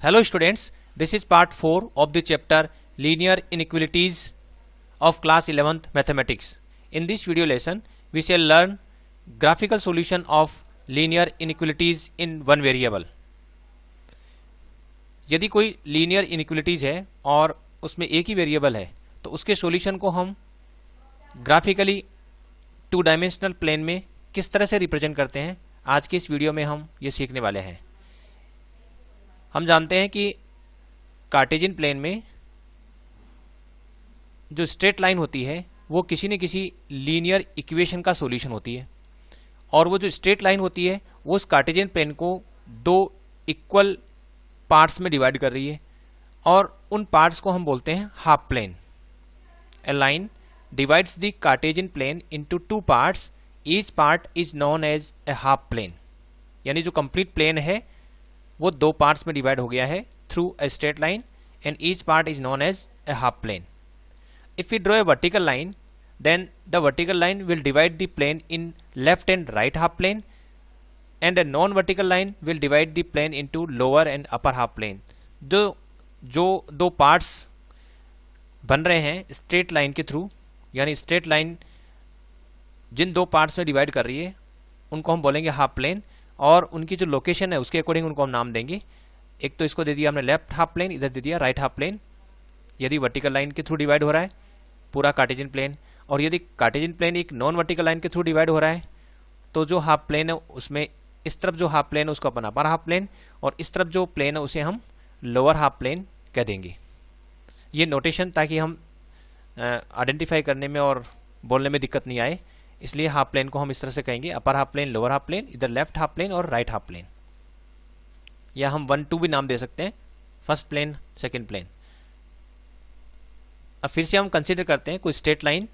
Hello students, this is part 4 of the chapter Linear Inequalities of class 11th Mathematics. In this video lesson, we shall learn graphical solution of linear inequalities in one variable. यदि कोई linear inequalities है और उसमें एक ही variable है तो उसके solution को हम ग्राफिकली टू डायमेंशनल प्लेन में किस तरह से रिप्रेजेंट करते हैं, आज के इस वीडियो में हम ये सीखने वाले हैं। हम जानते हैं कि कार्टेशियन प्लेन में जो स्ट्रेट लाइन होती है वो किसी न किसी लीनियर इक्वेशन का सॉल्यूशन होती है, और वो जो स्ट्रेट लाइन होती है वो उस कार्टेशियन प्लेन को दो इक्वल पार्ट्स में डिवाइड कर रही है, और उन पार्ट्स को हम बोलते हैं half plane. A line divides the Cartesian plane into two parts, each part is known as a half plane. यानी जो कंप्लीट प्लेन है वो दो पार्ट्स में डिवाइड हो गया है through a straight line, and each part is known as a half plane. If we draw a vertical line, then the vertical line will divide the plane in left and right half plane, and a non-vertical line will divide the plane into lower and upper half plane। जो दो parts बन रहे हैं straight line के through, यानी straight line जिन दो parts में divide कर रही है उनको हम बोलेंगे हाफ प्लेन, और उनकी जो लोकेशन है उसके अकॉर्डिंग उनको हम नाम देंगे। एक तो इसको दे दिया हमने लेफ्ट हाफ प्लेन, इधर दे दिया राइट हाफ प्लेन, यदि वर्टिकल लाइन के थ्रू डिवाइड हो रहा है पूरा कार्टेशियन प्लेन। और यदि कार्टेशियन प्लेन एक नॉन वर्टिकल लाइन के थ्रू डिवाइड हो रहा है तो जो हाफ प्लेन है उसमें इस तरफ जो हाफ प्लेन है उसको अपन अपर हाफ प्लेन, और इस तरफ जो प्लेन है उसे हम लोअर हाफ प्लेन कह देंगे। ये नोटेशन ताकि हम आइडेंटिफाई करने में और बोलने में दिक्कत नहीं आए, इसलिए हाफ प्लेन को हम इस तरह से कहेंगे upper half plane, lower half plane, इधर लेफ्ट हाफ प्लेन और राइट हाफ प्लेन, या हम 1 2 भी नाम दे सकते हैं, फर्स्ट प्लेन सेकेंड प्लेन। अब फिर से हम कंसिडर करते हैं कोई straight line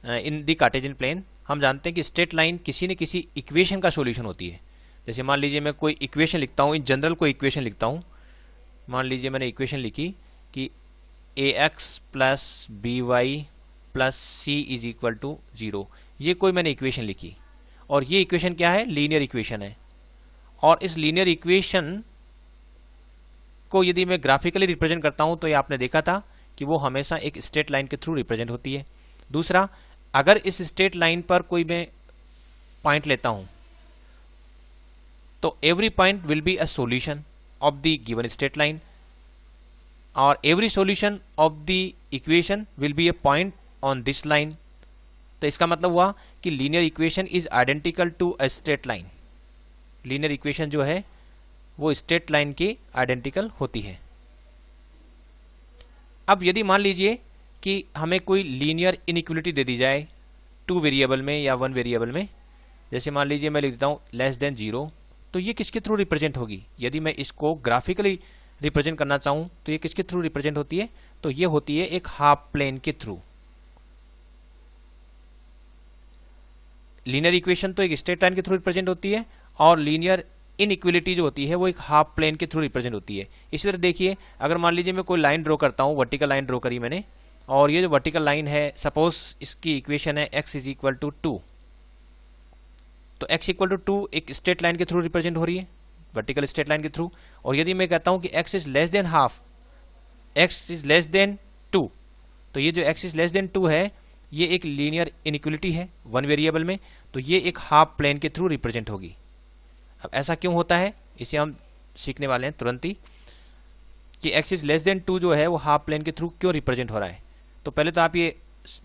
in the Cartesian plane. हम जानते हैं कि स्ट्रेट लाइन किसी न किसी इक्वेशन का सॉल्यूशन होती है। जैसे मान लीजिए मैं कोई इक्वेशन लिखता हूँ, इन जनरल कोई इक्वेशन लिखता हूँ। मान लीजिए मैंने इक्वेशन लिखी कि ax plus by plus c is equal to 0। ये कोई मैंने इक्वेशन लिखी, और ये इक्वेशन क्या है? लीनियर इक्वेशन है। और इस लीनियर इक्वेशन को यदि मैं ग्राफिकली रिप्रेजेंट करता हूँ तो ये आपने देखा था कि वो हमेशा एक स्ट्रेट लाइन के थ्रू रिप्रेजेंट होती है। दूसरा, अगर इस स्ट्रेट लाइन पर कोई मैं पॉइंट लेता हूं तो every point will be a solution of the given straight line, और every solution of the equation will be a point on this line. तो इसका मतलब हुआ कि linear equation is identical to a straight line. Linear equation जो है वो straight line के आइडेंटिकल होती है। अब यदि मान लीजिए कि हमें कोई लीनियर इनइक्वलिटी दे दी जाए टू वेरिएबल में या वन वेरिएबल में, जैसे मान लीजिए मैं लिख देता हूँ लेस देन 0, तो ये किसके थ्रू रिप्रेजेंट होगी? यदि मैं इसको ग्राफिकली रिप्रेजेंट करना चाहूँ तो ये किसके थ्रू रिप्रेजेंट होती है? तो ये होती है एक हाफ प्लेन के थ्रू। लीनियर इक्वेशन तो एक स्ट्रेट लाइन के थ्रू रिप्रेजेंट होती है, और लीनियर इनइक्वलिटी जो होती है वो एक हाफ प्लेन के थ्रू रिप्रेजेंट होती है। इसी तरह देखिए, अगर मान लीजिए मैं कोई लाइन ड्रॉ करता हूँ, वर्टिकल लाइन ड्रॉ करी मैंने, और ये जो वर्टिकल लाइन है सपोज इसकी इक्वेशन है x इज इक्वल टू 2, तो x इक्वल टू 2 एक स्ट्रेट लाइन के थ्रू रिप्रेजेंट हो रही है, वर्टिकल स्ट्रेट लाइन के थ्रू। और यदि मैं कहता हूं कि x is less than half, x is less than 2, तो ये जो x इज लेस देन 2 है ये एक लीनियर इनइक्वलिटी है वन वेरिएबल में, तो ये एक हाफ प्लेन के थ्रू रिप्रेजेंट होगी। अब ऐसा क्यों होता है इसे हम सीखने वाले हैं तुरंत ही, कि x इज लेस देन 2 जो है वो हाफ प्लेन के थ्रू क्यों रिप्रेजेंट हो रहा है। तो पहले तो आप ये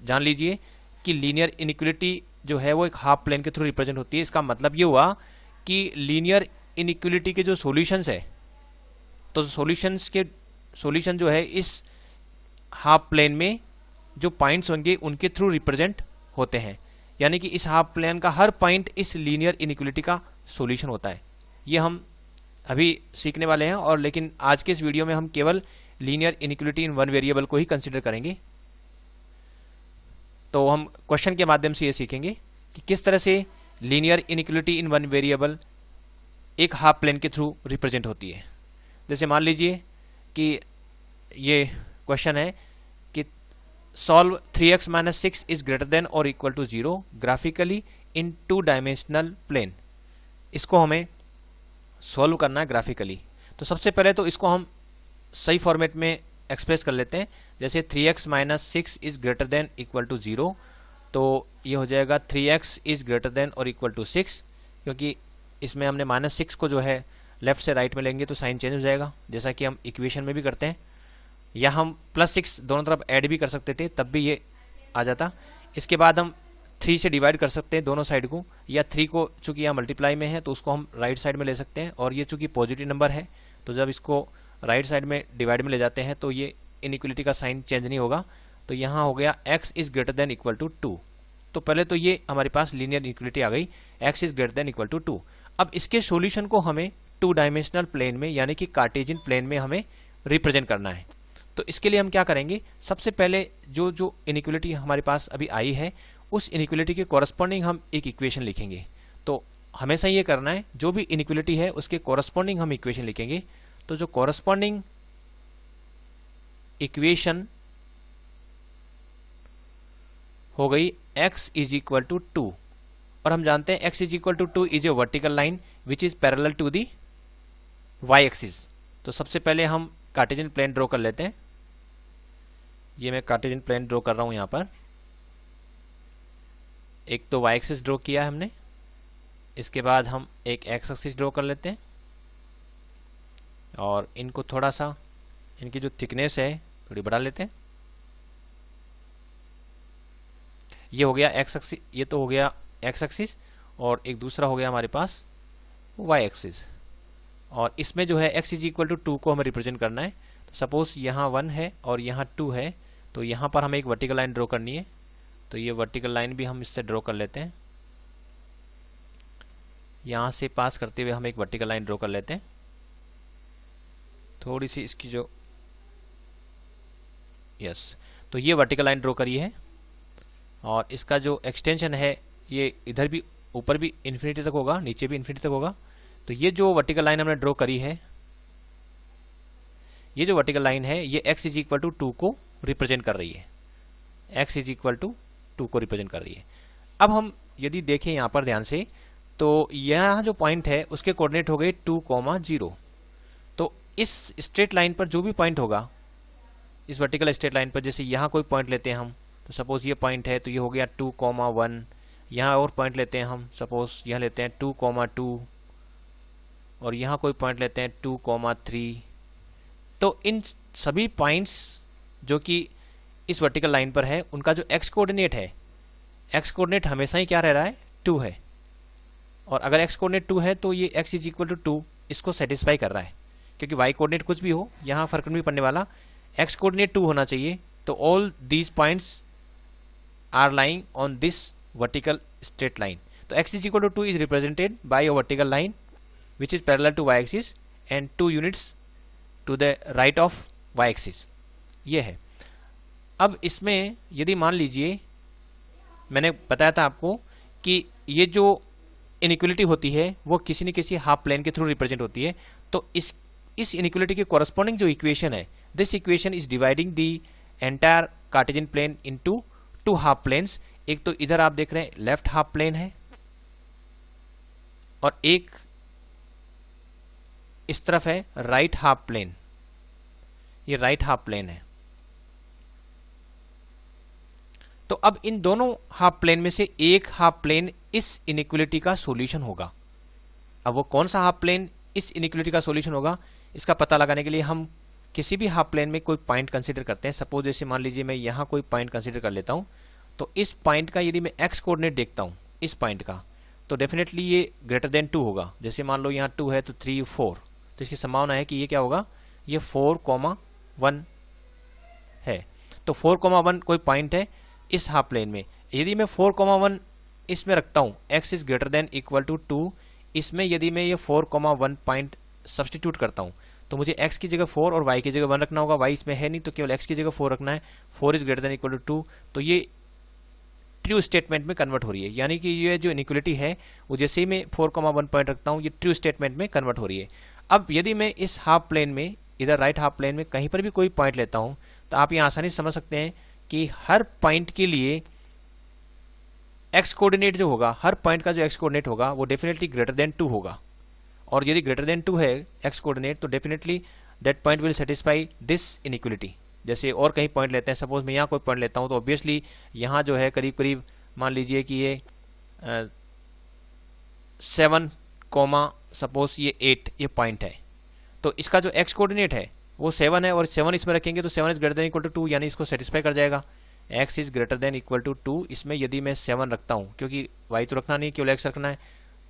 जान लीजिए कि लीनियर इनइक्वलिटी जो है वो एक हाफ प्लेन के थ्रू रिप्रेजेंट होती है। इसका मतलब ये हुआ कि लीनियर इनइक्वलिटी के जो सॉल्यूशंस है, तो सॉल्यूशन जो है इस हाफ प्लेन में जो पॉइंट्स होंगे उनके थ्रू रिप्रेजेंट होते हैं। यानी कि इस हाफ प्लेन का हर पॉइंट इस लीनियर इनइक्वलिटी का सॉल्यूशन होता है। ये हम अभी सीखने वाले हैं, और लेकिन आज के इस वीडियो में हम केवल लीनियर इनइक्वलिटी इन वन वेरिएबल को ही कंसीडर करेंगे। तो हम क्वेश्चन के माध्यम से ये सीखेंगे कि किस तरह से लीनियर इनइक्वलिटी इन वन वेरिएबल एक हाफ प्लेन के थ्रू रिप्रेजेंट होती है। जैसे मान लीजिए कि ये क्वेश्चन है कि solve 3x - 6 is greater than और equal to 0 graphically in two dimensional plane. इसको हमें सॉल्व करना है ग्राफिकली। तो सबसे पहले तो इसको हम सही फॉर्मेट में एक्सप्रेस कर लेते हैं। जैसे 3x minus 6 is greater than equal to 0, तो ये हो जाएगा 3x इज ग्रेटर देन और इक्वल टू 6, क्योंकि इसमें हमने -6 को जो है लेफ्ट से राइट में लेंगे तो साइन चेंज हो जाएगा, जैसा कि हम इक्वेशन में भी करते हैं। या हम +6 दोनों तरफ ऐड भी कर सकते थे, तब भी ये आ जाता। इसके बाद हम 3 से डिवाइड कर सकते हैं दोनों साइड को, या 3 को चूंकि यहाँ मल्टीप्लाई में है तो उसको हम राइट साइड में ले सकते हैं, और ये चूंकि पॉजिटिव नंबर है तो जब इसको राइट साइड में डिवाइड में ले जाते हैं तो ये इनइक्वलिटी का साइन चेंज नहीं होगा। तो यहाँ हो गया x is greater than equal to 2। तो पहले तो ये हमारे पास लीनियर इनइक्वलिटी आ गई, x is greater than equal to 2। अब इसके सॉल्यूशन को हमें 2 डायमेंशनल प्लेन में यानी कि कार्टेशियन प्लेन में हमें रिप्रेजेंट करना है। तो इसके लिए हम क्या करेंगे, सबसे पहले जो इनइक्वलिटी हमारे पास अभी आई है उस इनइक्वलिटी के कॉरस्पॉन्डिंग हम एक इक्वेशन लिखेंगे। तो हमेशा ये करना है, जो भी इनइक्वलिटी है उसके कॉरस्पॉन्डिंग हम इक्वेशन लिखेंगे। तो जो कॉरस्पॉन्डिंग इक्वेशन हो गई x इज इक्वल टू 2, और हम जानते हैं x is equal to 2 is a vertical line which is parallel to the y axis. तो सबसे पहले हम कार्टेशियन प्लेन ड्रॉ कर लेते हैं। ये मैं कार्टेशियन प्लेन ड्रॉ कर रहा हूं यहां पर। एक तो y एक्सिस ड्रॉ किया है हमने, इसके बाद हम एक x एक्सिस ड्रॉ कर लेते हैं, और इनको थोड़ा सा, इनकी जो थिकनेस है थोड़ी बढ़ा लेते हैं। ये हो गया x एक्सिस, ये तो हो गया x एक्सिस, और एक दूसरा हो गया हमारे पास y एक्सिस। और इसमें जो है x इज इक्वल टू 2 को हमें रिप्रेजेंट करना है। तो सपोज यहाँ 1 है और यहाँ 2 है, तो यहाँ पर हमें एक वर्टिकल लाइन ड्रॉ करनी है। तो ये वर्टिकल लाइन भी हम इससे ड्रॉ कर लेते हैं। यहाँ से पास करते हुए हम एक वर्टिकल लाइन ड्रॉ कर लेते हैं। थोड़ी सी इसकी जो तो ये वर्टिकल लाइन ड्रॉ करी है, और इसका जो एक्सटेंशन है ये इधर भी ऊपर भी इन्फिनिटी तक होगा, नीचे भी इन्फिनिटी तक होगा। तो ये जो वर्टिकल लाइन हमने ड्रॉ करी है, ये जो वर्टिकल लाइन है ये x इज इक्वल टू 2 को रिप्रेजेंट कर रही है, x इज इक्वल टू 2 को रिप्रेजेंट कर रही है। अब हम यदि देखें यहाँ पर ध्यान से, तो यहाँ जो पॉइंट है उसके कोऑर्डिनेट हो गए 2, 0। तो इस स्ट्रेट लाइन पर जो भी पॉइंट होगा, इस वर्टिकल स्ट्रेट लाइन पर, जैसे यहाँ कोई पॉइंट लेते हैं हम, तो सपोज ये पॉइंट है तो ये हो गया 2, 1। यहाँ और पॉइंट लेते हैं हम, सपोज यहाँ लेते हैं 2, 2, और यहाँ कोई पॉइंट लेते हैं 2, 3। तो इन सभी पॉइंट्स जो कि इस वर्टिकल लाइन पर है उनका जो x कोऑर्डिनेट है, x कोऑर्डिनेट हमेशा ही क्या रह रहा है, 2 है। और अगर x कोऑर्डिनेट 2 है तो ये x इज इक्वल टू 2 इसको सेटिस्फाई कर रहा है, क्योंकि y कोऑर्डिनेट कुछ भी हो यहाँ फर्क नहीं पड़ने वाला, x कोऑर्डिनेट 2 होना चाहिए। तो all these points are lying on this vertical straight line. तो x is equal to 2 is represented by a vertical line which is parallel to y axis and 2 units to the right of y axis। ये है। अब इसमें यदि मान लीजिए, मैंने बताया था आपको कि ये जो इनइक्वलिटी होती है वो किसी न किसी हाफ प्लेन के थ्रू रिप्रेजेंट होती है। तो इस इनइक्वलिटी के कॉरस्पॉन्डिंग जो इक्वेशन है, this equation is dividing the entire Cartesian plane into 2 half planes. एक तो इधर आप देख रहे हैं लेफ्ट हाफ प्लेन है, और एक इस तरफ है राइट हाफ प्लेन। ये राइट हाफ प्लेन है। तो अब इन दोनों हाफ प्लेन में से एक हाफ प्लेन इस इनइक्वलिटी का सॉल्यूशन होगा। अब वो कौन सा हाफ प्लेन इस इनइक्वलिटी का सॉल्यूशन होगा, इसका पता लगाने के लिए हम किसी भी हाफ प्लेन में कोई पॉइंट कंसीडर करते हैं। सपोज जैसे मान लीजिए मैं यहाँ कोई पॉइंट कंसीडर कर लेता हूँ, तो इस पॉइंट का यदि मैं x कोऑर्डिनेट देखता हूँ इस पॉइंट का, तो डेफिनेटली ये ग्रेटर देन 2 होगा। जैसे मान लो यहाँ 2 है तो 3, 4, तो इसकी संभावना है कि ये क्या होगा, ये 4, 1 है। तो 4, 1 कोई पॉइंट है इस हाफ प्लेन में। यदि मैं 4, 1 इसमें रखता हूँ, x is greater than equal to 2, इसमें यदि मैं ये 4, 1 पॉइंट सब्सटीट्यूट करता हूँ, तो मुझे x की जगह 4 और y की जगह 1 रखना होगा। y इसमें है नहीं तो केवल x की जगह 4 रखना है। 4 is greater than equal to 2, तो ये ट्रू स्टेटमेंट में कन्वर्ट हो रही है। यानी कि ये जो इनइक्वलिटी है वो जैसे ही मैं 4, 1 पॉइंट रखता हूँ, ये ट्रू स्टेटमेंट में कन्वर्ट हो रही है। अब यदि मैं इस हाफ प्लेन में, इधर राइट हाफ प्लेन में कहीं पर भी कोई पॉइंट लेता हूं, तो आप यहाँ आसानी से समझ सकते हैं कि हर पॉइंट के लिए x कोऑर्डिनेट जो होगा, हर पॉइंट का जो x कोऑर्डिनेट होगा वो डेफिनेटली ग्रेटर देन 2 होगा। और यदि ग्रेटर देन 2 है एक्स कोऑर्डिनेट, तो definitely that point will satisfy this inequality. जैसे और कहीं पॉइंट लेते हैं, सपोज मैं यहाँ कोई पॉइंट लेता हूँ, तो ऑब्वियसली यहाँ जो है करीब करीब मान लीजिए कि ये 7, सपोज ये 8 ये पॉइंट है, तो इसका जो एक्स कोऑर्डिनेट है वो 7 है, और 7 इसमें रखेंगे तो 7 is greater than equal to 2, यानी इसको सेटिस्फाई कर जाएगा। x is greater than equal to 2, इसमें यदि मैं 7 रखता हूँ, क्योंकि y तो रखना नहीं, केवल x रखना है,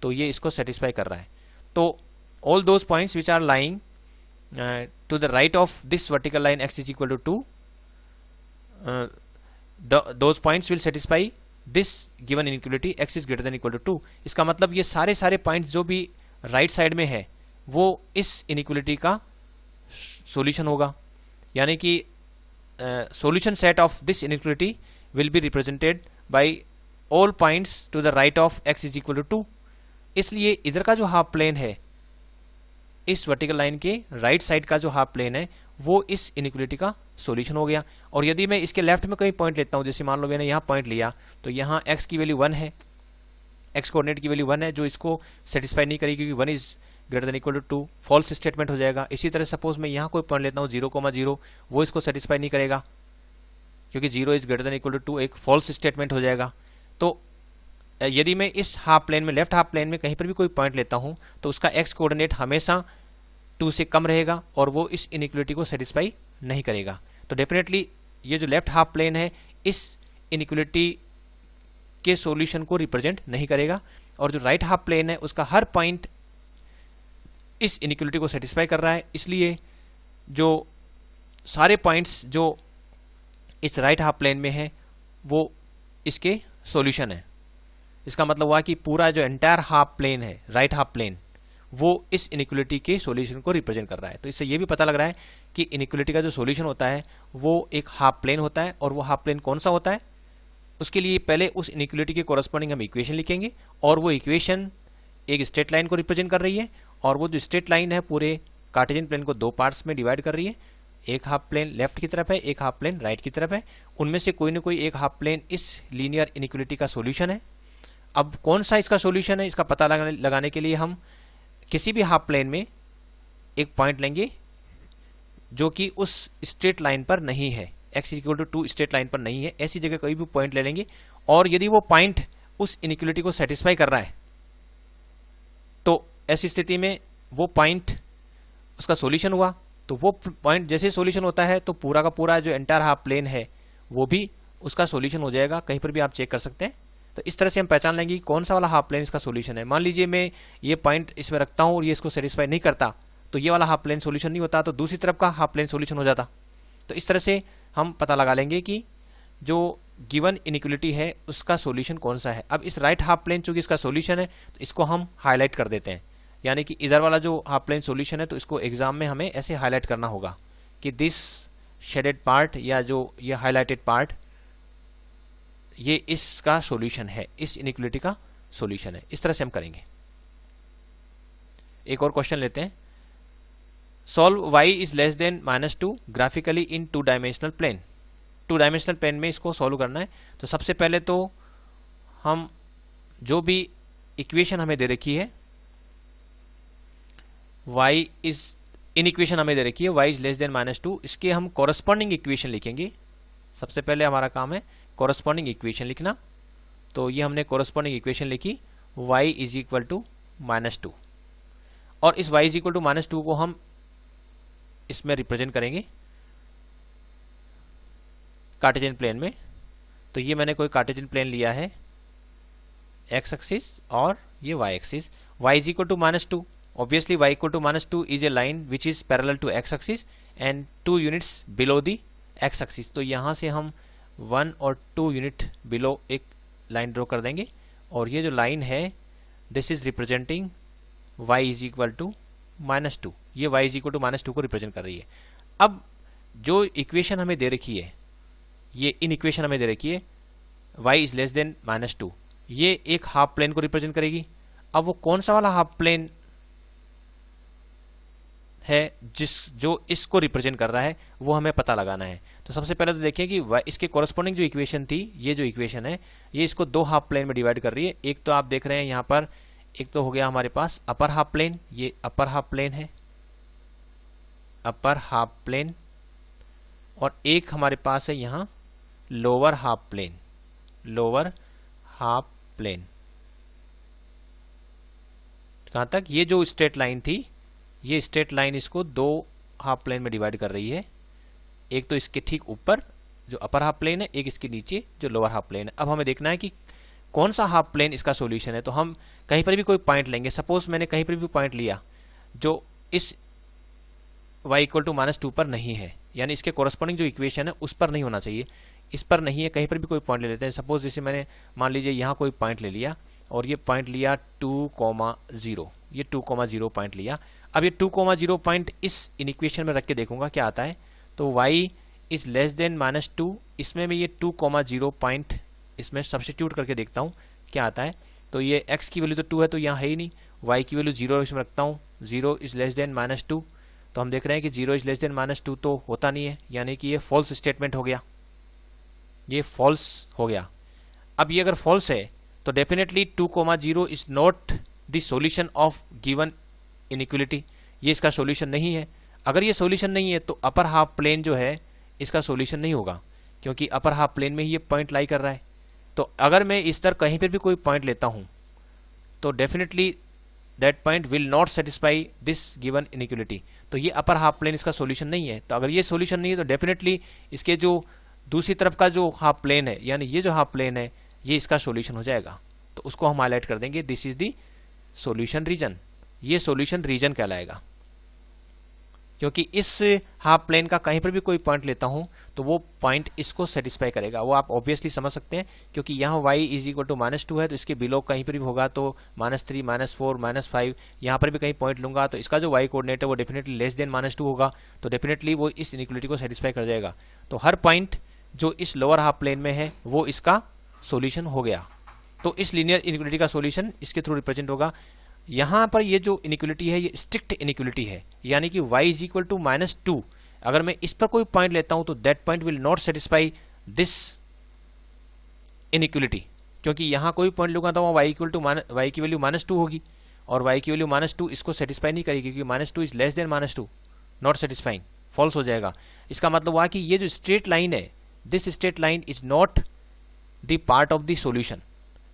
तो ये इसको सेटिस्फाई कर रहा है। तो all those points which are lying to the right of this vertical line x is equal to 2, those points will satisfy this given inequality x is greater than equal to 2। इसका मतलब ये सारे points जो भी right side में है वो इस इनइक्वलिटी का सॉल्यूशन होगा, यानी कि solution set of this inequality will be represented by all points to the right of x is equal to 2। इसलिए इधर का जो हाफ प्लेन है, इस वर्टिकल लाइन के राइट साइड का जो हाफ प्लेन है वो इस इनइक्वलिटी का सॉल्यूशन हो गया। और यदि मैं इसके लेफ्ट में कोई पॉइंट लेता हूं, जैसे मान लो मैंने यहाँ पॉइंट लिया, तो यहाँ x की वैल्यू 1 है, x कोऑर्डिनेट की वैल्यू 1 है, जो इसको सेटिस्फाई नहीं करेगी क्योंकि 1 is greater than equal to 2, false statement हो जाएगा। इसी तरह सपोज मैं यहाँ कोई पॉइंट लेता हूँ 0,0, वो इसको सेटिस्फाई नहीं करेगा क्योंकि 0 is greater than equal to 2, एक फॉल्स स्टेटमेंट हो जाएगा। तो यदि मैं इस हाफ प्लेन में, लेफ्ट हाफ प्लेन में कहीं पर भी कोई पॉइंट लेता हूँ तो उसका एक्स कोऑर्डिनेट हमेशा 2 से कम रहेगा और वो इस इनइक्वलिटी को सेटिस्फाई नहीं करेगा। तो डेफिनेटली ये जो लेफ्ट हाफ प्लेन है इस इनइक्वलिटी के सॉल्यूशन को रिप्रेजेंट नहीं करेगा, और जो राइट हाफ प्लेन है उसका हर पॉइंट इस इनइक्वलिटी को सेटिस्फाई कर रहा है। इसलिए जो सारे पॉइंट्स जो इस राइट हाफ प्लेन में है वो इसके सॉल्यूशन है। इसका मतलब हुआ कि पूरा जो एंटायर हाफ प्लेन है, राइट हाफ प्लेन, वो इस इनइक्वलिटी के सॉल्यूशन को रिप्रेजेंट कर रहा है। तो इससे ये भी पता लग रहा है कि इनइक्वलिटी का जो सॉल्यूशन होता है वो एक हाफ प्लेन होता है, और वो हाफ प्लेन कौन सा होता है, उसके लिए पहले उस इनइक्वलिटी के कोरस्पॉन्डिंग हम इक्वेशन लिखेंगे, और वो इक्वेशन एक स्ट्रेट लाइन को रिप्रेजेंट कर रही है, और वो जो स्ट्रेट लाइन है पूरे कार्टेशियन प्लेन को 2 पार्ट्स में डिवाइड कर रही है। एक हाफ प्लेन लेफ्ट की तरफ है, एक हाफ प्लेन राइट की तरफ है, उनमें से कोई ना कोई एक हाफ प्लेन इस लीनियर इनइक्वलिटी का सॉल्यूशन है। अब कौन सा इसका सॉल्यूशन है, इसका पता लगाने के लिए हम किसी भी हाफ प्लेन में एक पॉइंट लेंगे जो कि उस स्ट्रेट लाइन पर नहीं है, x equal to 2 straight line पर नहीं है, ऐसी जगह कोई भी पॉइंट ले लेंगे, और यदि वो पॉइंट उस इनइक्वलिटी को सेटिस्फाई कर रहा है तो ऐसी स्थिति में वो पॉइंट उसका सॉल्यूशन हुआ। तो वो पॉइंट जैसे सॉल्यूशन होता है तो पूरा का पूरा जो एंटायर हाफ प्लेन है वो भी उसका सॉल्यूशन हो जाएगा, कहीं पर भी आप चेक कर सकते हैं। तो इस तरह से हम पहचान लेंगे कि कौन सा वाला हाफ प्लेन इसका सॉल्यूशन है। मान लीजिए मैं ये पॉइंट इसमें रखता हूँ और ये इसको सेटिस्फाई नहीं करता, तो ये वाला हाफ प्लेन सॉल्यूशन नहीं होता, तो दूसरी तरफ का हाफ प्लेन सॉल्यूशन हो जाता। तो इस तरह से हम पता लगा लेंगे कि जो गिवन इनइक्वलिटी है उसका सॉल्यूशन कौन सा है। अब इस राइट हाफ प्लेन चूंकि इसका सॉल्यूशन है तो इसको हम हाईलाइट कर देते हैं, यानी कि इधर वाला जो हाफ प्लेन सॉल्यूशन है तो इसको एग्जाम में हमें ऐसे हाईलाइट करना होगा कि दिस शेडेड पार्ट या जो ये हाईलाइटेड पार्ट ये इसका सॉल्यूशन है, इस इनइक्वलिटी का सॉल्यूशन है। इस तरह से हम करेंगे। एक और क्वेश्चन लेते हैं। Solve y is less than -2 graphically in 2 dimensional plane. 2 dimensional plane में इसको सॉल्व करना है। तो सबसे पहले तो हम जो भी इक्वेशन हमें दे रखी है, y इज इन इक्वेशन हमें दे रखी है y इज लेस देन -2, इसके हम कॉरस्पॉन्डिंग इक्वेशन लिखेंगे। सबसे पहले हमारा काम है कॉरस्पॉन्डिंग इक्वेशन लिखना। तो ये हमने कॉरस्पॉन्डिंग इक्वेशन लिखी y इज इक्वल टू -2, और इस y इज इक्वल टू -2 को हम इसमें रिप्रेजेंट करेंगे कार्टेशियन प्लेन में। तो ये मैंने कोई कार्टेशियन प्लेन लिया है x एक्सिस और ये y axis. y is equal to -2, obviously y equal to -2 is a line which is parallel to x axis and 2 units below the x axis. तो यहाँ से हम 1 और 2 यूनिट बिलो एक लाइन ड्रॉ कर देंगे, और ये जो लाइन है this is representing y is equal to -2, ये y इज इक्वल टू -2 को रिप्रेजेंट कर रही है। अब जो इक्वेशन हमें दे रखी है, ये इन इक्वेशन हमें दे रखी है y इज लेस देन -2, ये एक हाफ प्लेन को रिप्रेजेंट करेगी। अब वो कौन सा वाला हाफ प्लेन है जो इसको रिप्रेजेंट कर रहा है वो हमें पता लगाना है। तो सबसे पहले तो देखिए कि इसके कॉरस्पॉन्डिंग जो इक्वेशन थी, ये जो इक्वेशन है ये इसको 2 हाफ प्लेन में डिवाइड कर रही है। एक तो आप देख रहे हैं यहाँ पर एक तो हो गया हमारे पास अपर हाफ प्लेन, ये अपर हाफ प्लेन है, अपर हाफ प्लेन, और एक हमारे पास है यहाँ lower half plane, lower half plane. कहाँ तक? ये जो स्ट्रेट लाइन थी, ये स्ट्रेट लाइन इसको दो हाफ प्लेन में डिवाइड कर रही है, एक तो इसके ठीक ऊपर जो अपर हाफ प्लेन है, एक इसके नीचे जो लोअर हाफ प्लेन है। अब हमें देखना है कि कौन सा हाफ प्लेन इसका सॉल्यूशन है। तो हम कहीं पर भी कोई पॉइंट लेंगे, सपोज मैंने कहीं पर भी पॉइंट लिया जो इस y इक्वल टू -2 पर नहीं है, यानी इसके कोरस्पॉन्डिंग जो इक्वेशन है उस पर नहीं होना चाहिए, इस पर नहीं है, कहीं पर भी कोई पॉइंट ले लेते हैं। सपोज जैसे मैंने मान लीजिए यहाँ कोई पॉइंट ले लिया और ये पॉइंट लिया 2,0, ये 2,0 पॉइंट लिया। अब ये 2,0 पॉइंट इस इक्वेशन में रख के देखूंगा क्या आता है। तो y इज लेस देन -2, इसमें मैं ये 2,0 पॉइंट इसमें सब्स्टिट्यूट करके देखता हूँ क्या आता है। तो ये x की वैल्यू तो 2 है, तो यहाँ है ही नहीं, y की वैल्यू 0 इसमें रखता हूँ, 0 इज लेस देन -2, तो हम देख रहे हैं कि 0 इज लेस देन -2 तो होता नहीं है, यानी कि ये फॉल्स स्टेटमेंट हो गया, ये फॉल्स हो गया। अब ये अगर फॉल्स है तो definitely 2,0 is not the solution of given inequality, ये इसका सॉल्यूशन नहीं है। अगर ये सॉल्यूशन नहीं है तो अपर हाफ प्लेन जो है इसका सॉल्यूशन नहीं होगा, क्योंकि अपर हाफ प्लेन में ही ये पॉइंट लाई कर रहा है। तो अगर मैं इस तरह कहीं पर भी कोई पॉइंट लेता हूं तो definitely that point will not satisfy this given inequality, तो ये अपर हाफ प्लेन इसका सॉल्यूशन नहीं है। तो अगर ये सॉल्यूशन नहीं है तो डेफिनेटली इसके जो दूसरी तरफ का जो हाफ प्लेन है, यानी ये जो हाफ प्लेन है, ये इसका सॉल्यूशन हो जाएगा। तो उसको हम हाईलाइट कर देंगे, this is the solution region, ये सॉल्यूशन रीजन कहलाएगा। क्योंकि इस हाफ प्लेन का कहीं पर भी कोई पॉइंट लेता हूं तो वो पॉइंट इसको सेटिस्फाई करेगा, वो आप ऑब्वियसली समझ सकते हैं। क्योंकि यहाँ y इज इक्वल टू -2 है, तो इसके बिलो कहीं पर भी होगा तो -3, -4, -5, यहाँ पर भी कहीं पॉइंट लूंगा तो इसका जो y कोऑर्डिनेट है वो डेफिनेटली लेस देन -2 होगा, तो डेफिनेटली वो इस इनइक्वालिटी को सेटिस्फाई कर जाएगा। तो हर पॉइंट जो इस लोअर हाफ प्लेन में है वो इसका सोल्यूशन हो गया। तो इस लीनियर इनइक्वालिटी का सोल्यूशन इसके थ्रू रिप्रेजेंट होगा। यहाँ पर ये जो इनइक्वालिटी है ये स्ट्रिक्ट इनइक्वालिटी है, यानी कि y इज इक्वल टू -2, अगर मैं इस पर कोई पॉइंट लेता हूं तो that point will not satisfy this inequality, क्योंकि यहाँ कोई पॉइंट लूंगा तो y की वैल्यू -2 होगी और y की वैल्यू -2 इसको सेटिस्फाई नहीं करेगी, क्योंकि -2 is less than -2, not satisfying, false हो जाएगा। इसका मतलब हुआ कि ये जो स्ट्रेट लाइन है, this straight line is not the part of the solution.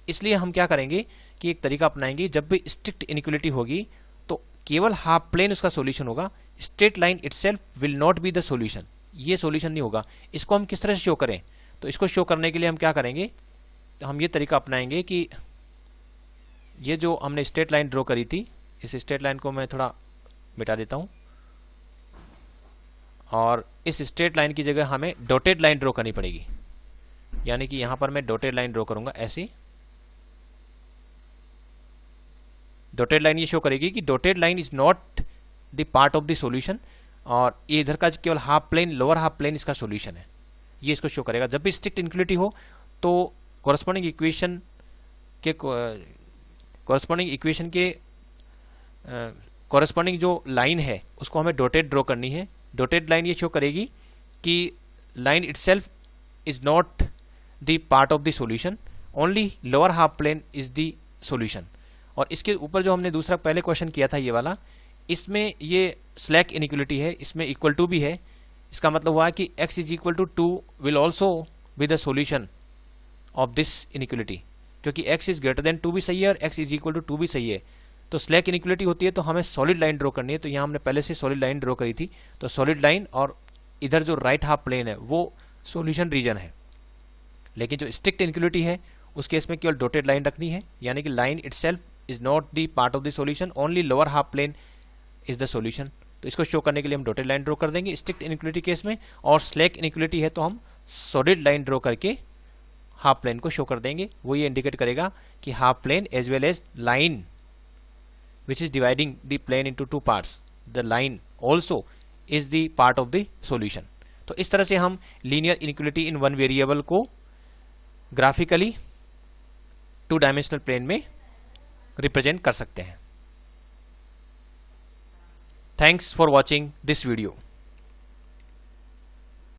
इसलिए हम क्या करेंगे कि एक तरीका अपनाएंगे, जब भी स्ट्रिक्ट इनइक्वालिटी होगी तो केवल हाफ प्लेन उसका सॉल्यूशन होगा, straight line itself will not be the solution, ये सॉल्यूशन नहीं होगा। इसको हम किस तरह से शो करें? तो इसको शो करने के लिए हम क्या करेंगे, तो हम ये तरीका अपनाएंगे कि ये जो हमने स्ट्रेट लाइन ड्रॉ करी थी, इस स्ट्रेट लाइन को मैं थोड़ा मिटा देता हूं और इस स्ट्रेट लाइन की जगह हमें डॉटेड लाइन ड्रॉ करनी पड़ेगी। यानी कि यहां पर मैं डॉटेड लाइन ड्रॉ करूंगा ऐसी, डॉटेड लाइन ये शो करेगी कि dotted line is not the part of the solution, और ये इधर का केवल half plane, lower half plane इसका सॉल्यूशन है, ये इसको शो करेगा। जब भी स्ट्रिक्ट इनइक्वालिटी हो तो कॉरस्पॉन्डिंग इक्वेशन के कॉरस्पॉन्डिंग जो लाइन है उसको हमें डॉटेड ड्रॉ करनी है। डॉटेड लाइन ये शो करेगी कि line itself is not the part of the solution, only lower half plane is the solution. और इसके ऊपर जो हमने दूसरा पहले क्वेश्चन किया था ये वाला, इसमें ये स्लैक इनइक्वालिटी है, इसमें इक्वल टू भी है। इसका मतलब हुआ कि x is equal to 2 will also be the solution of this inequality, क्योंकि x इज ग्रेटर देन 2 भी सही है और x इज इक्वल टू 2 भी सही है। तो स्लैक इनइक्वालिटी होती है तो हमें सॉलिड लाइन ड्रॉ करनी है, तो यहाँ हमने पहले से सॉलिड लाइन ड्रॉ करी थी, तो सॉलिड लाइन और इधर जो राइट हाफ प्लेन है वो सॉल्यूशन रीजन है। लेकिन जो स्ट्रिक्ट इनइक्वालिटी है उस केस में केवल डॉटेड लाइन रखनी है, यानी कि line itself is not the part of the solution, only lower half plane is the solution. तो इसको शो करने के लिए हम डॉटेड लाइन ड्रॉ कर देंगे स्ट्रिक्ट इनइक्वालिटी केस में, और स्लैक इनइक्वालिटी है तो हम सॉलिड लाइन ड्रॉ करके हाफ प्लेन को शो कर देंगे। वो ये इंडिकेट करेगा कि half plane as well as line which is dividing the plane into 2 parts, the line also is the part of the solution. तो इस तरह से हम linear inequality in one variable को ग्राफिकली 2 डायमेंशनल प्लेन में represent कर सकते हैं। Thanks for watching this video.